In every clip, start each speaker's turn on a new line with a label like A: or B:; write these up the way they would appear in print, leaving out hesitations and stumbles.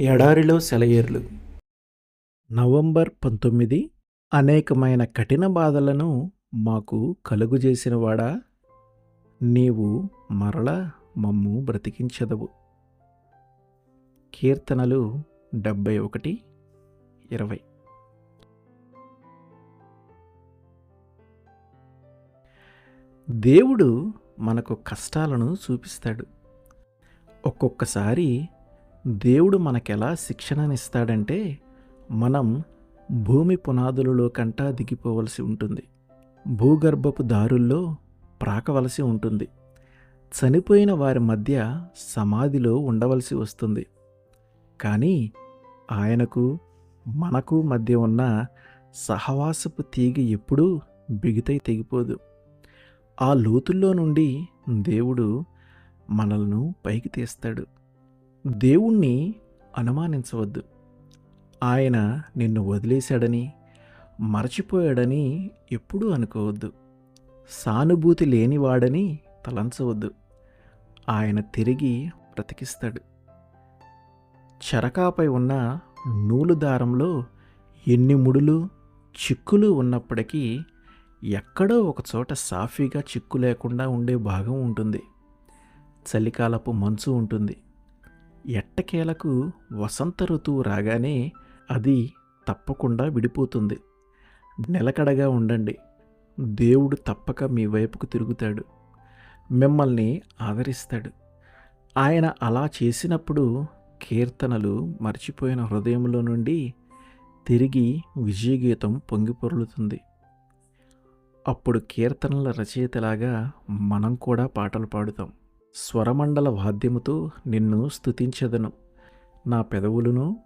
A: ఎడారిలో సెలయేర్లు. నవంబర్ 19. అనేకమైన కఠిన బాధలను మాకు కలుగుజేసినవాడా, నీవు మరల మమ్ము బ్రతికించెదవు. కీర్తనలు 71:20. దేవుడు మనకు కష్టాలను చూపిస్తాడు. ఒక్కొక్కసారి దేవుడు మనకెలా శిక్షణనిస్తాడంటే, మనం భూమి పునాదులలో కంటా దిగిపోవలసి ఉంటుంది. భూగర్భపు దారుల్లో ప్రాకవలసి ఉంటుంది. చనిపోయిన వారి మధ్య సమాధిలో ఉండవలసి వస్తుంది. కానీ ఆయనకు మనకు మధ్య ఉన్న సహవాసపు తీగ ఎప్పుడూ బిగితై తెగిపోదు. ఆ లోతుల్లో నుండి దేవుడు మనలను పైకి తీస్తాడు. దేవుణ్ణి అనుమానించవద్దు. ఆయన నిన్ను వదిలేశాడని, మరచిపోయాడని ఎప్పుడూ అనుకోవద్దు. సానుభూతి లేనివాడని తలంచవద్దు. ఆయన తిరిగి బ్రతికిస్తాడు. చరకాపై ఉన్న నూలు దారంలో ఎన్ని ముడులు, చిక్కులు ఉన్నప్పటికీ ఎక్కడో ఒకచోట సాఫీగా చిక్కు లేకుండా ఉండే భాగం ఉంటుంది. చలికాలపు మంచు ఉంటుంది. ఎట్టకేలకు వసంత ఋతువు రాగానే అది తప్పకుండా విడిపోతుంది. నిలకడగా ఉండండి. దేవుడు తప్పక మీ వైపుకు తిరుగుతాడు. మిమ్మల్ని ఆదరిస్తాడు. ఆయన అలా చేసినప్పుడు కీర్తనలు మర్చిపోయిన హృదయంలో నుండి తిరిగి విజయగీతం పొంగిపొర్లుతుంది. అప్పుడు కీర్తనల రచయితలాగా మనం కూడా పాటలు పాడుతాం. స్వరమండల వాద్యముతో నిన్ను స్తుతించెదను. నా పెదవులను,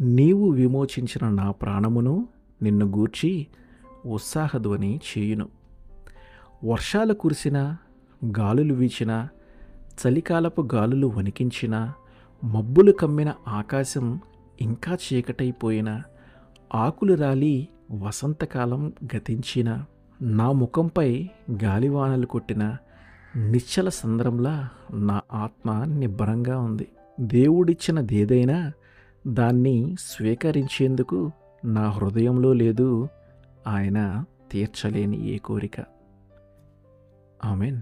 A: నీవు విమోచించిన నా ప్రాణమును నిన్ను గూర్చి ఉత్సాహధ్వని చేయును. వర్షాలు కురిసినా, గాలులు వీచినా, చలికాలపు గాలులు వణికించినా, మబ్బులు కమ్మిన ఆకాశం ఇంకా చీకటైపోయినా, ఆకులు రాలి వసంతకాలం గతించిన, నా ముఖంపై గాలివానలు కొట్టిన నిశ్చల సంద్రంలా నా ఆత్మ నిబ్బరంగా ఉంది. దేవుడిచ్చినదేదైనా దాన్ని స్వీకరించేందుకు నా హృదయంలో లేదు ఆయన తీర్చలేని ఏ కోరిక. ఆమెన్.